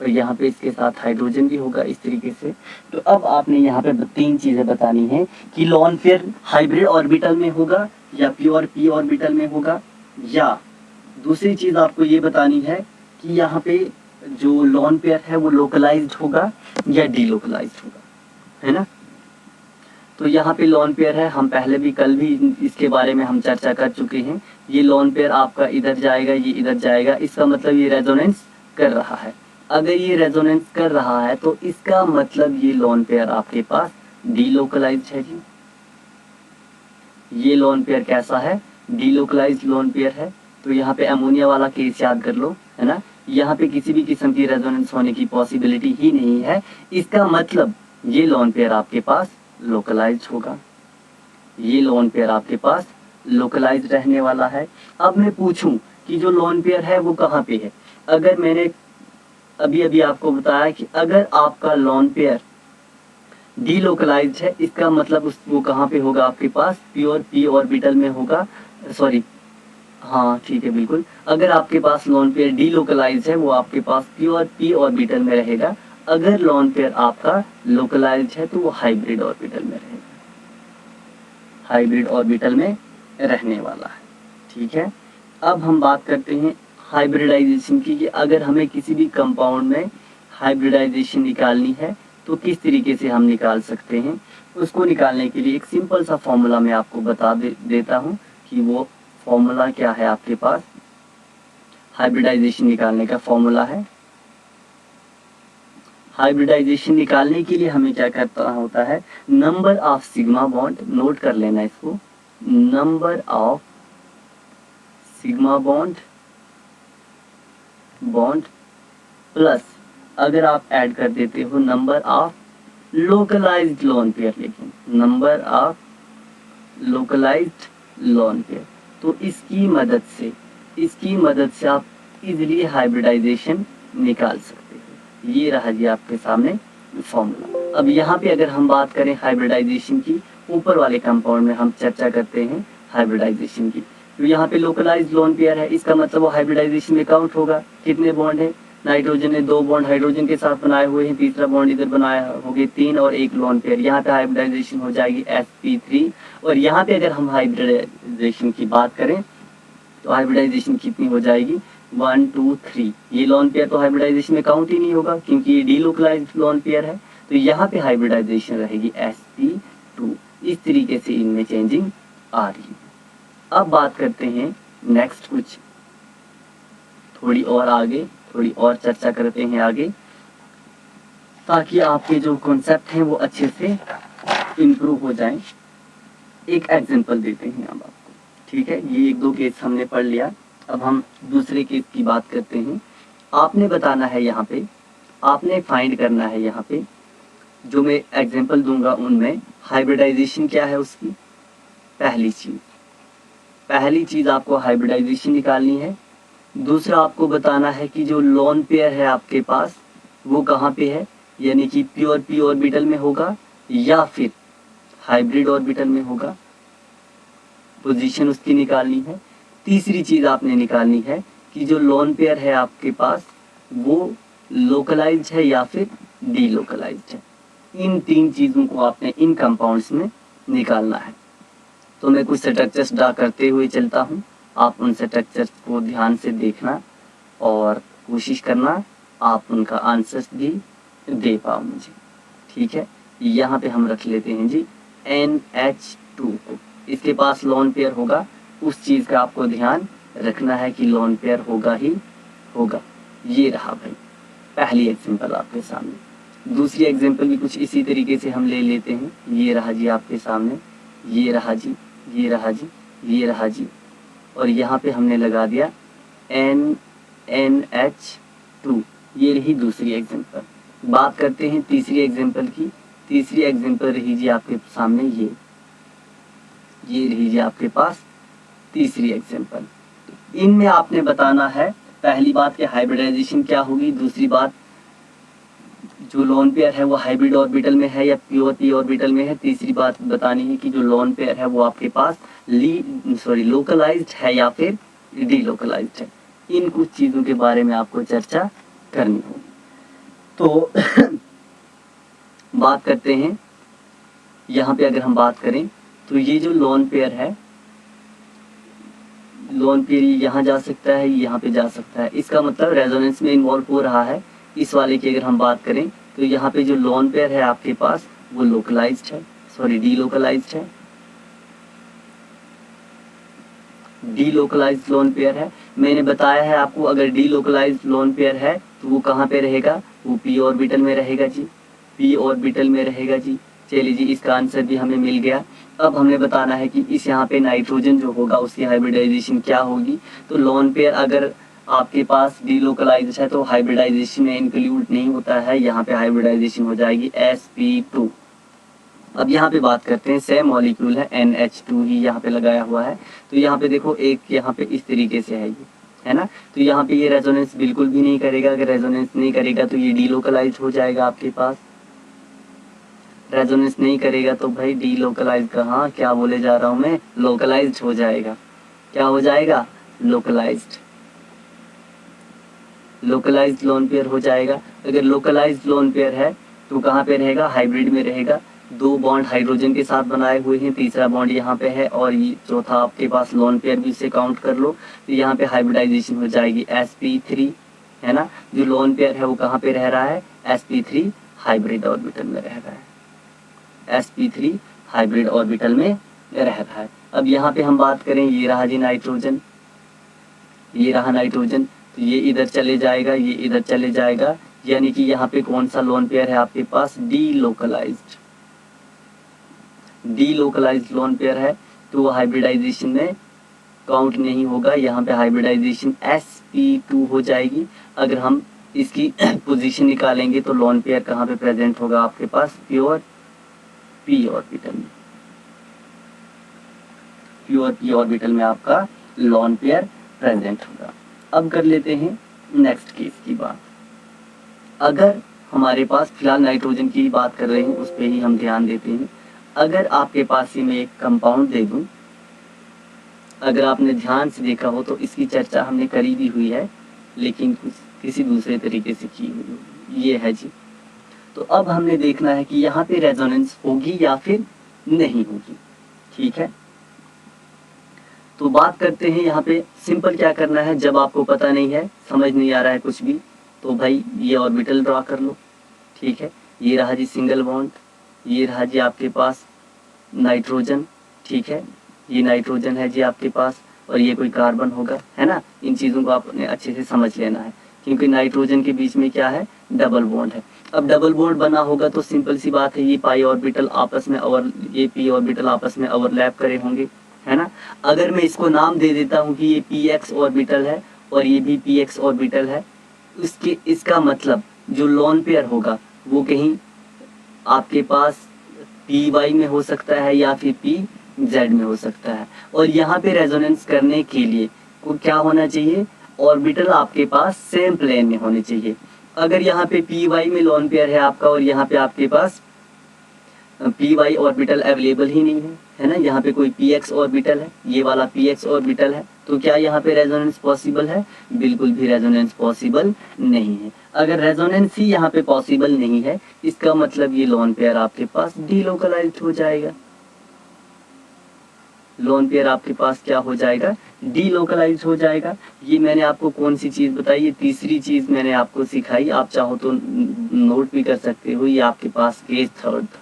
और यहाँ पे इसके साथ हाइड्रोजन भी होगा इस तरीके से। तो अब आपने यहाँ पे 3 चीजें बतानी है कि लोन पेयर हाइब्रिड ऑर्बिटल में होगा या प्योर p ऑर्बिटल में होगा, या दूसरी चीज आपको ये बतानी है कि यहाँ पे जो लोन पेयर है वो लोकलाइज्ड होगा या डीलोकलाइज्ड होगा, है ना। तो यहाँ पे लोन पेयर है, हम पहले भी कल भी इसके बारे में हम चर्चा कर चुके हैं। ये लोन पेयर आपका इधर जाएगा, ये इधर जाएगा, इसका मतलब ये रेजोनेंस कर रहा है। अगर ये रेजोनेंस कर रहा है तो इसका मतलब ये लोन पेयर आपके पास डीलोकलाइज्ड है जी। ये लोन पेयर कैसा है, डीलोकलाइज्ड लोन पेयर है। तो यहाँ पे अमोनिया वाला केस याद कर लो, है ना। यहाँ पे किसी भी किस्म की रेजोनेंस होने की पॉसिबिलिटी ही नहीं है। इसका मतलब ये लोन पेयर आपके पास लोकलाइज्ड होगा, ये लोन पेयर आपके पास लोकलाइज्ड रहने वाला है। अब मैं पूछूं कि जो लोन पेयर है वो कहाँ पे है। अगर मैंने अभी अभी आपको बताया कि अगर आपका लोन पेयर डीलोकलाइज्ड है, इसका मतलब वो कहाँ पे होगा, आपके पास प्योर p ऑर्बिटल में होगा। सॉरी, हाँ ठीक है, बिल्कुल। अगर आपके पास लोन पेयर डीलोकलाइज्ड है वो आपके पास प्योर p ऑर्बिटल में रहेगा। अगर लोन पेयर आपका लोकलाइज्ड है तो वो हाइब्रिड ऑर्बिटल में रहेगा, हाइब्रिड ऑर्बिटल में रहने वाला है, ठीक है। अब हम बात करते हैं हाइब्रिडाइजेशन की, कि अगर हमें किसी भी कंपाउंड में हाइब्रिडाइजेशन निकालनी है तो किस तरीके से हम निकाल सकते हैं। उसको निकालने के लिए एक सिंपल सा फॉर्मूला मैं आपको बता देता हूँ कि वो फॉर्मूला क्या है। आपके पास हाइब्रिडाइजेशन निकालने का फॉर्मूला है, हाइब्रिडाइजेशन निकालने के लिए हमें क्या करना होता है, number of sigma bond, note कर लेना इसको, number of sigma bond plus अगर आप ऐड कर देते हो number of localised lone pair, लेकिन number of localised lone pair, तो इसकी मदद से आप इजीली हाइब्रिडाइजेशन निकाल सकते हो। ये रहा जी आपके सामने फॉर्मूला। अब यहाँ पे अगर हम बात करें हाइब्रिडाइजेशन की, ऊपर वाले कंपाउंड में हम चर्चा करते हैं हाइब्रिडाइजेशन की, तो यहाँ पे लोकलाइज्ड लोन पेयर है, इसका मतलब वो हाइब्रिडाइजेशन में काउंट होगा। कितने बॉन्ड है, नाइट्रोजन ने 2 बॉन्ड हाइड्रोजन के साथ बनाए हुए हैं, तीसरा बॉन्ड इधर बनाया हो गए 3 और 1 लोन पेयर, यहाँ पे हाइब्रिडाइजेशन हो जाएगी sp3। और यहाँ पे अगर हम हाइब्रिडाइजेशन की बात करें तो हाइब्रिडाइजेशन कितनी हो जाएगी, 1 2 3। ये लोन पेयर तो हाइब्रिडाइजेशन में काउंट ही नहीं होगा क्योंकि ये डीलोकलाइज्ड लोन पेयर है, तो यहाँ पे हाइब्रिडाइजेशन रहेगी sp2। इस तरीके से इनमें चेंजिंग आ रही है। अब बात करते हैं नेक्स्ट, कुछ थोड़ी और चर्चा करते हैं आगे, ताकि आपके जो कॉन्सेप्ट हैं वो अच्छे से इम्प्रूव हो जाएं। एक एग्जांपल देते हैं अब आपको, ठीक है। ये 1 2 केस हमने पढ़ लिया, अब हम दूसरे केस की बात करते हैं। आपने बताना है यहाँ पे, आपने फाइंड करना है यहाँ पे, जो मैं एग्जांपल दूंगा उनमें हाइब्रिडाइजेशन क्या है उसकी। पहली चीज आपको हाइब्रिडाइजेशन निकालनी है। दूसरा आपको बताना है कि जो लोन पेयर है आपके पास वो कहाँ पे है, यानी कि प्योर p ऑर्बिटल में होगा या फिर हाइब्रिड ऑर्बिटल में होगा, पोजीशन उसकी निकालनी है। तीसरी चीज आपने निकालनी है कि जो लोन पेयर है आपके पास वो लोकलाइज्ड है या फिर डीलोकलाइज्ड है। इन 3 चीजों को आपने इन कंपाउंड्स में निकालना है। तो मैं कुछ स्ट्रक्चर्स ड्रा करते हुए चलता हूँ, आप उन स्ट्रक्चर्स को ध्यान से देखना और कोशिश करना आप उनका आंसर्स भी दे पाओ मुझे, ठीक है। यहाँ पे हम रख लेते हैं जी NH2 को, इसके पास लोन पेयर होगा, उस चीज़ का आपको ध्यान रखना है कि लोन पेयर होगा ही होगा। ये रहा भाई पहली एग्जांपल आपके सामने। दूसरी एग्जांपल भी कुछ इसी तरीके से हम ले लेते हैं। ये रहा जी आपके सामने, ये रहा जी, ये रहा जी, ये रहा जी, और यहाँ पे हमने लगा दिया NH2। ये रही दूसरी एग्जांपल। बात करते हैं तीसरी एग्जांपल की। तीसरी एग्जांपल रही जी आपके सामने ये रही जी आपके पास तीसरी एग्जांपल। इनमें आपने बताना है, पहली बात कि हाइब्रिडाइजेशन क्या होगी, दूसरी बात जो लोन पेयर है वो हाइब्रिड ऑर्बिटल में है या प्योर p ऑर्बिटल में है, तीसरी बात बतानी है कि जो लोन पेयर है वो आपके पास लोकलाइज्ड है या फिर डीलोकलाइज्ड है। इन कुछ चीजों के बारे में आपको चर्चा करनी होगी। तो बात करते हैं, यहाँ पे अगर हम बात करें तो ये जो लोन पेयर है, लोन पेयर यहाँ जा सकता है, यहाँ पे जा सकता है, इसका मतलब रेजोनेंस में इन्वॉल्व हो रहा है। इस वाले की अगर हम बात करें तो यहाँ पे जो लोन पेयर है आपके पास वो लोकलाइज्ड है, सॉरी डीलोकलाइज्ड है, डीलोकलाइज्ड लोन पेयर है। मैंने बताया है आपको अगर डीलोकलाइज्ड लोन पेयर है तो वो कहाँ पे रहेगा, वो p ऑर्बिटल में रहेगा जी, p ऑर्बिटल में रहेगा जी। चलिए जी, इसका आंसर भी हमें मिल गया। अब हमने बताना है कि इस यहाँ पे नाइट्रोजन जो होगा उसकी हाइब्रिडाइजेशन क्या होगी। तो लोन पेयर अगर आपके पास डीलोकलाइज्ड है तो हाइब्रिडाइजेशन में इंक्लूड नहीं होता है, यहाँ पे हाइब्रिडाइजेशन हो जाएगी sp2। अब यहाँ पे बात करते हैं, सेम मॉलिक्यूल है NH2 ही यहाँ पे लगाया हुआ है। तो यहाँ पे देखो एक यहाँ पे इस तरीके से है ये, है ना। तो यहाँ पे ये रेजोनेंस बिल्कुल भी नहीं करेगा, अगर रेजोनेंस नहीं करेगा तो ये डीलोकलाइज्ड हो जाएगा आपके पास। रेजोनेंस नहीं करेगा तो भाई डीलोकलाइज्ड कहाँ, क्या बोले जा रहा हूँ मैं, लोकलाइज्ड हो जाएगा। क्या हो जाएगा, लोकलाइज्ड, लोकलाइज्ड लोन पेयर हो जाएगा। अगर लोकलाइज्ड लोन पेयर है तो कहाँ पे रहेगा, हाइब्रिड में रहेगा। 2 बॉन्ड हाइड्रोजन के साथ बनाए हुए हैं, तीसरा बॉन्ड यहाँ पे है और ये चौथा आपके पास लोन पेयर भी, इसे काउंट कर लो। तो यहाँ पे हाइब्रिडाइजेशन हो जाएगी sp3, है ना। जो लोन पेयर है वो कहाँ पे रह रहा है, sp3 हाइब्रिड ऑर्बिटल में रह रहा है, sp3 हाइब्रिड ऑर्बिटल में रह रहा है। अब यहाँ पे हम बात करें, ये रहा जी नाइट्रोजन, ये रहा नाइट्रोजन, तो ये इधर चले जाएगा, ये इधर चले जाएगा, यानी कि यहाँ पे कौन सा लोन पेयर है आपके पास, डीलोकलाइज्ड लोन पेयर है, तो वो हाइब्रिडाइजेशन में काउंट नहीं होगा। यहाँ पे हाइब्रिडाइजेशन sp2 हो जाएगी। अगर हम इसकी पोजीशन निकालेंगे तो लोन पेयर कहाँ पे प्रेजेंट होगा आपके पास, प्योर p ऑर्बिटल में आपका लोन पेयर प्रेजेंट होगा। अब कर लेते हैं नेक्स्ट केस की बात। अगर हमारे पास, फिलहाल नाइट्रोजन की बात कर रहे हैं, उस पर ही हम ध्यान देते हैं। अगर आपके पास ही मैं एक कंपाउंड दे दूं, अगर आपने ध्यान से देखा हो तो इसकी चर्चा हमने करी भी हुई है, लेकिन कुछ किसी दूसरे तरीके से की हुई है। ये है जी। तो अब हमने देखना है कि यहाँ पे रेजोनेंस होगी या फिर नहीं होगी। ठीक है, तो बात करते हैं। यहाँ पे सिंपल क्या करना है, जब आपको पता नहीं है, समझ नहीं आ रहा है कुछ भी, तो भाई ये ऑर्बिटल ड्रॉ कर लो। ठीक है, ये रहा जी सिंगल बॉन्ड, ये रहा जी आपके पास नाइट्रोजन। ठीक है, ये नाइट्रोजन है जी आपके पास, और ये कोई कार्बन होगा, है ना। इन चीज़ों को आपने अच्छे से समझ लेना है, क्योंकि नाइट्रोजन के बीच में क्या है, डबल बॉन्ड है। अब डबल बॉन्ड बना होगा तो सिंपल सी बात है, ये पाई ऑर्बिटल आपस में और ये पी ऑर्बिटल आपस में ओवरलैप करे होंगे, है ना। अगर मैं इसको नाम दे देता हूँ कि ये पी एक्स ऑर्बिटल है और ये भी पी एक्स ऑर्बिटल है, इसका मतलब जो लोन पेयर होगा वो कहीं आपके पास पी वाई में हो सकता है या फिर पी जेड में हो सकता है। और यहाँ पे रेजोनेंस करने के लिए को क्या होना चाहिए, ऑर्बिटल आपके पास सेम प्लेन में होने चाहिए। अगर यहाँ पे पी वाई में लोन पेयर है आपका और यहाँ पे आपके पास पी वाई ऑर्बिटल अवेलेबल ही नहीं है ना, यहाँ पे कोई पी एक्स ऑर्बिटल है, ये वाला पी एक्स ऑर्बिटल है, तो क्या यहाँ पे रेजोनेंस पॉसिबल है, बिल्कुल भी रेजोनेंस पॉसिबल नहीं है। अगर रेजोनेंस ही यहाँ पे पॉसिबल नहीं है, इसका मतलब ये लोन पेयर आपके पास डीलोकलाइज्ड हो जाएगा। लोन पेयर आपके पास क्या हो जाएगा, डीलोकलाइज्ड हो जाएगा। ये मैंने आपको कौन सी चीज बताई, ये तीसरी चीज मैंने आपको सिखाई, आप चाहो तो नोट भी कर सकते हो, ये आपके पास केस थर्ड था।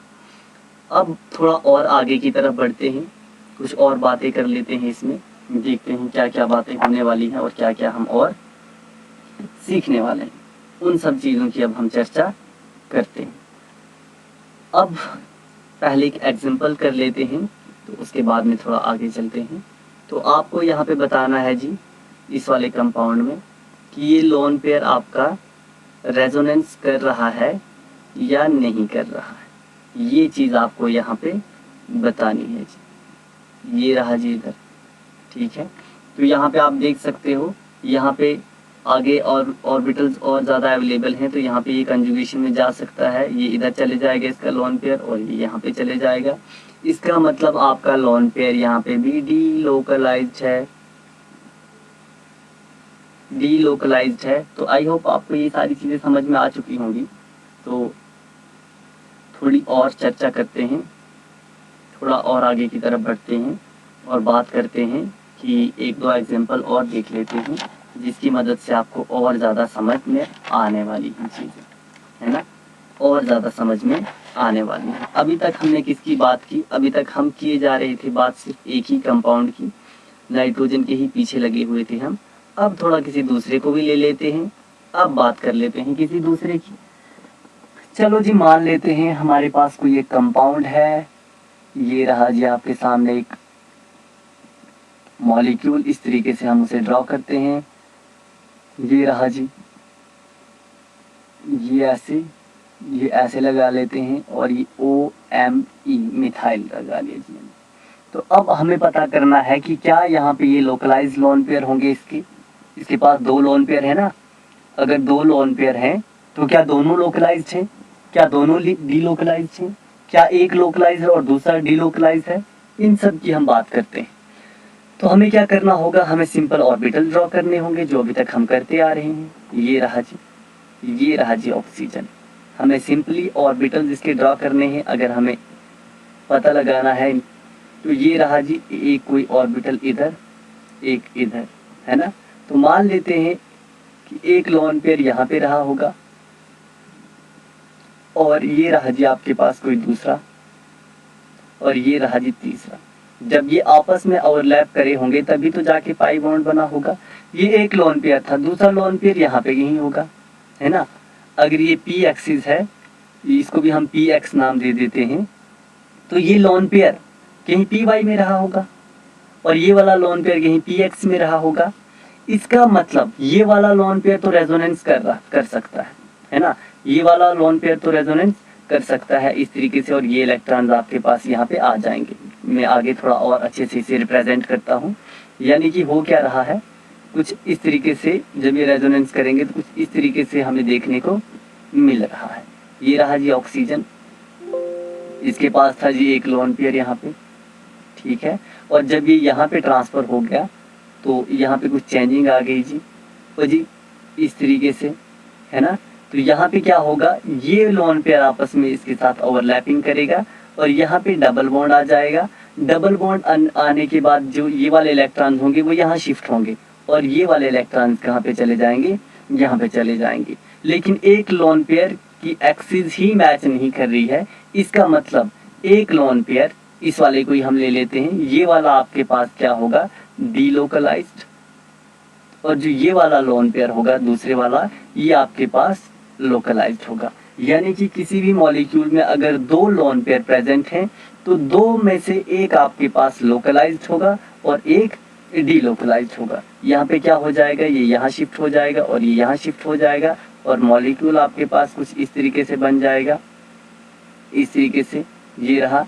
अब थोड़ा और आगे की तरफ बढ़ते हैं, कुछ और बातें कर लेते हैं इसमें, देखते हैं क्या क्या बातें होने वाली हैं और क्या क्या हम और सीखने वाले हैं। उन सब चीज़ों की अब हम चर्चा करते हैं। अब पहले एक एग्जांपल कर लेते हैं, तो उसके बाद में थोड़ा आगे चलते हैं। तो आपको यहाँ पे बताना है जी, इस वाले कंपाउंड में, कि ये लोन पेयर आपका रेजोनेंस कर रहा है या नहीं कर रहा है, ये चीज़ आपको यहाँ पे बतानी है जी। ये रहा जी इधर। ठीक है, तो यहाँ पे आप देख सकते हो, यहाँ पे आगे और ऑर्बिटल्स और ज़्यादा अवेलेबल हैं, तो यहाँ पे ये कंजुगेशन में जा सकता है, ये इधर चले जाएगा इसका लोन पेयर, और ये यहाँ पे चले जाएगा। इसका मतलब आपका लोन पेयर यहाँ पे भी डीलोकलाइज्ड है। तो आई होप आपको ये सारी चीज़ें समझ में आ चुकी होंगी। तो थोड़ी और चर्चा करते हैं, थोड़ा और आगे की तरफ बढ़ते हैं और बात करते हैं कि एक दो एग्जांपल और देख लेते हैं, जिसकी मदद से आपको और ज़्यादा समझ में आने वाली हैं चीज़ें, है ना, और ज़्यादा समझ में आने वाली हैं। अभी तक हमने किसकी बात की, अभी तक हम किए जा रहे थे बात सिर्फ एक ही कंपाउंड की, नाइट्रोजन के ही पीछे लगे हुए थे हम। अब थोड़ा किसी दूसरे को भी ले लेते हैं, अब बात कर लेते हैं किसी दूसरे की। चलो जी, मान लेते हैं हमारे पास कोई एक कंपाउंड है, ये रहा जी आपके सामने एक मॉलिक्यूल, इस तरीके से हम उसे ड्रॉ करते हैं। ये रहा जी, ये ऐसे लगा लेते हैं, और ये OMe मिथाइल लगा लिया जी। तो अब हमें पता करना है कि क्या यहाँ पे ये लोकलाइज लोन पेयर होंगे, इसके पास दो लोन पेयर है ना। अगर दो लोन पेयर हैं तो क्या दोनों लोकलाइज्ड हैं, क्या दोनों डीलोकलाइज्ड हैं, क्या एक लोकलाइज है और दूसरा डीलोकलाइज है, इन सब की हम बात करते हैं। तो हमें क्या करना होगा, हमें सिंपल ऑर्बिटल ड्रॉ करने होंगे, जो अभी तक हम करते आ रहे हैं। ये रहा जी ऑक्सीजन। हमें सिंपली ऑर्बिटल इसके ड्रॉ करने हैं। अगर हमें पता लगाना है तो ये रहा जी, एक कोई ऑर्बिटल इधर, एक इधर, है ना। तो मान लेते हैं कि एक लोन पेयर यहाँ पे रहा होगा, और ये रहा जी आपके पास कोई दूसरा, और ये रहा जी तीसरा। जब ये आपस में ओवरलैप करे होंगे तभी तो जाके पाई बॉन्ड बना होगा। ये एक लोन पेयर था, दूसरा लोन पेयर यहाँ पे यही होगा, है ना। अगर ये पी एक्सिस है, इसको भी हम पी एक्स नाम दे देते हैं, तो ये लोन पेयर कहीं पी वाई में रहा होगा और ये वाला लोन पेयर कहीं पी एक्स में रहा होगा। इसका मतलब ये वाला लोन पेयर तो रेजोनेंस कर सकता है ना, ये वाला लोन पेयर तो रेजोनेंस कर सकता है इस तरीके से, और ये इलेक्ट्रॉन्स आपके पास यहाँ पे आ जाएंगे। मैं आगे थोड़ा और अच्छे से इसे रिप्रेजेंट करता हूँ। यानी कि हो क्या रहा है, कुछ इस तरीके से जब ये रेजोनेंस करेंगे तो कुछ इस तरीके से हमें देखने को मिल रहा है। ये रहा जी ऑक्सीजन, इसके पास था जी एक लोन पेयर यहाँ पे, ठीक है। और जब ये यहाँ पे ट्रांसफर हो गया तो यहाँ पे कुछ चेंजिंग आ गई जी, और जी इस तरीके से, है ना। तो यहाँ पे क्या होगा, ये लोन पेयर आपस में इसके साथ ओवरलैपिंग करेगा और यहाँ पे डबल बॉन्ड आ जाएगा। डबल बॉन्ड आने के बाद जो ये वाले इलेक्ट्रॉन होंगे वो यहाँ शिफ्ट होंगे और ये वाले इलेक्ट्रॉन कहाँ पे चले जाएंगे, यहाँ पे चले जाएंगे। लेकिन एक लोन पेयर की एक्सिस ही मैच नहीं कर रही है। इसका मतलब एक लोन पेयर, इस वाले को ही हम ले लेते हैं, ये वाला आपके पास क्या होगा, डीलोकलाइज्ड, और जो ये वाला लोन पेयर होगा दूसरे वाला, ये आपके पास लोकलाइज्ड होगा। यानी कि किसी भी मॉलिक्यूल में अगर दो लोन पेयर प्रेजेंट हैं तो दो में से एक आपके पास लोकलाइज्ड होगा और एक डीलोकलाइज्ड होगा। यहाँ पे क्या हो जाएगा, ये यहाँ शिफ्ट हो जाएगा और ये यहाँ शिफ्ट हो जाएगा और मॉलिक्यूल आपके पास कुछ इस तरीके से बन जाएगा, इस तरीके से। ये रहा,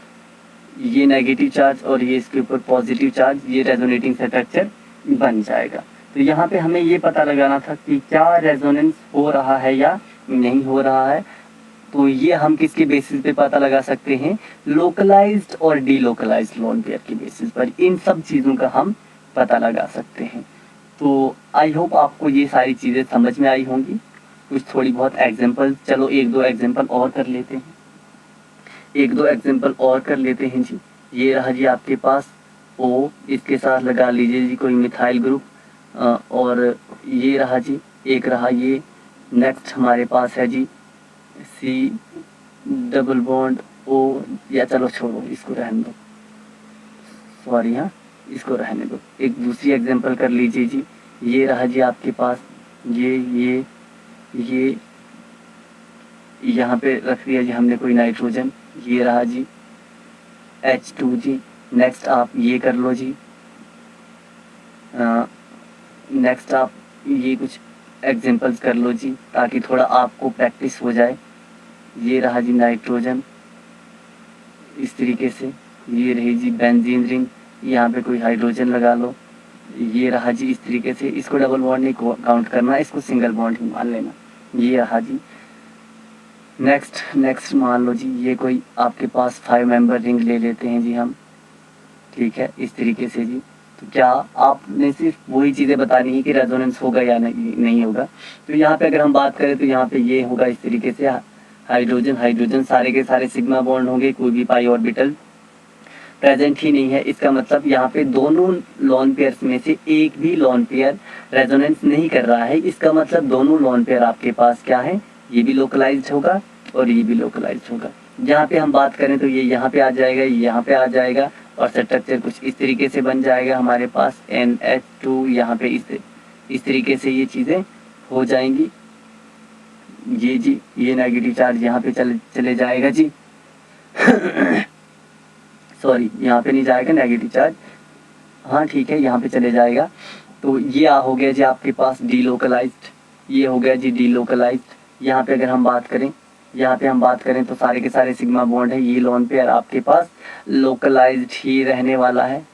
ये नेगेटिव चार्ज और ये इसके ऊपर पॉजिटिव चार्ज, ये रेजोनेटिंग स्ट्रक्चर बन जाएगा। तो यहाँ पे हमें ये पता लगाना था कि क्या रेजोनेंस हो रहा है या नहीं हो रहा है। तो ये हम किसके बेसिस पे पता लगा सकते हैं, लोकलाइज्ड और डीलोकलाइज्ड लोन पेयर के बेसिस पर इन सब चीज़ों का हम पता लगा सकते हैं। तो आई होप आपको ये सारी चीज़ें समझ में आई होंगी। कुछ थोड़ी बहुत एग्जाम्पल, चलो एक दो एग्जाम्पल और कर लेते हैं, एक दो एग्जाम्पल और कर लेते हैं जी। ये रहा जी आपके पास ओ, इसके साथ लगा लीजिए जी कोई मिथाइल ग्रुप, और ये रहा जी, एक रहा ये। नेक्स्ट हमारे पास है जी सी डबल बॉन्ड ओ, या चलो छोड़ो इसको रहने दो, सॉरी, हाँ इसको रहने दो। एक दूसरी एग्जांपल कर लीजिए जी। ये रहा जी आपके पास ये यहाँ पे रख दिया जी हमने कोई नाइट्रोजन। ये रहा जी H2 जी। नेक्स्ट आप ये कर लो जी, नेक्स्ट आप ये कुछ एग्जांपल्स कर लो जी ताकि थोड़ा आपको प्रैक्टिस हो जाए। ये रहा जी नाइट्रोजन, इस तरीके से। ये रही जी बेंजीन रिंग, यहाँ पे कोई हाइड्रोजन लगा लो। ये रहा जी इस तरीके से, इसको डबल बॉन्ड नहीं काउंट करना, इसको सिंगल बॉन्ड ही मान लेना। ये रहा जी। नेक्स्ट मान लो जी ये कोई आपके पास 5 मेंबर रिंग ले लेते हैं जी हम, ठीक है, इस तरीके से जी। तो क्या आपने सिर्फ वही चीज़ें बतानी है कि रेजोनेंस होगा या नहीं होगा। तो यहाँ पे अगर हम बात करें तो यहाँ पे ये होगा इस तरीके से, हाइड्रोजन सारे के सारे सिग्मा बॉन्ड होंगे, कोई भी पाई ऑर्बिटल प्रेजेंट ही नहीं है। इसका मतलब यहाँ पे दोनों लोन पेयर्स में से एक भी लोन पेयर रेजोनेंस नहीं कर रहा है। इसका मतलब दोनों लोन पेयर आपके पास क्या है, ये भी लोकलाइज्ड होगा और ये भी लोकलाइज्ड होगा। जहाँ पे हम बात करें तो ये यहाँ पे आ जाएगा, ये यहाँ पे आ जाएगा और स्ट्रक्चर कुछ इस तरीके से बन जाएगा हमारे पास NH2, यहाँ पे इस तरीके से ये चीज़ें हो जाएंगी। ये जी ये नेगेटिव चार्ज यहाँ पे चले जाएगा जी सॉरी यहाँ पे नहीं जाएगा नेगेटिव चार्ज, हाँ ठीक है यहाँ पे चले जाएगा। तो ये हो गया जी आपके पास डीलोकलाइज्ड, ये हो गया जी डीलोकलाइज्ड। यहाँ पे अगर हम बात करें, यहाँ पे हम बात करें तो सारे के सारे सिग्मा बॉन्ड है, ये लोन पेयर आपके पास लोकलाइज्ड ही रहने वाला है,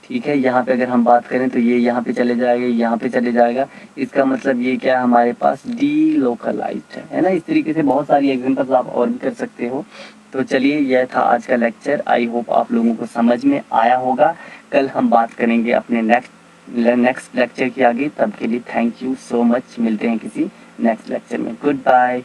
ठीक है। यहाँ पे अगर हम बात करें तो ये यहाँ पे चले जाएगा, यहाँ पे चले जाएगा। इसका मतलब ये क्या है, हमारे पास डीलोकलाइज्ड है ना। इस तरीके से बहुत सारी एग्जांपल्स आप और भी कर सकते हो। तो चलिए यह था आज का लेक्चर, आई होप आप लोगों को समझ में आया होगा। कल हम बात करेंगे अपने नेक्स्ट लेक्चर की आगे। तब के लिए थैंक यू सो मच, मिलते हैं किसी नेक्स्ट लेक्चर में। Good bye.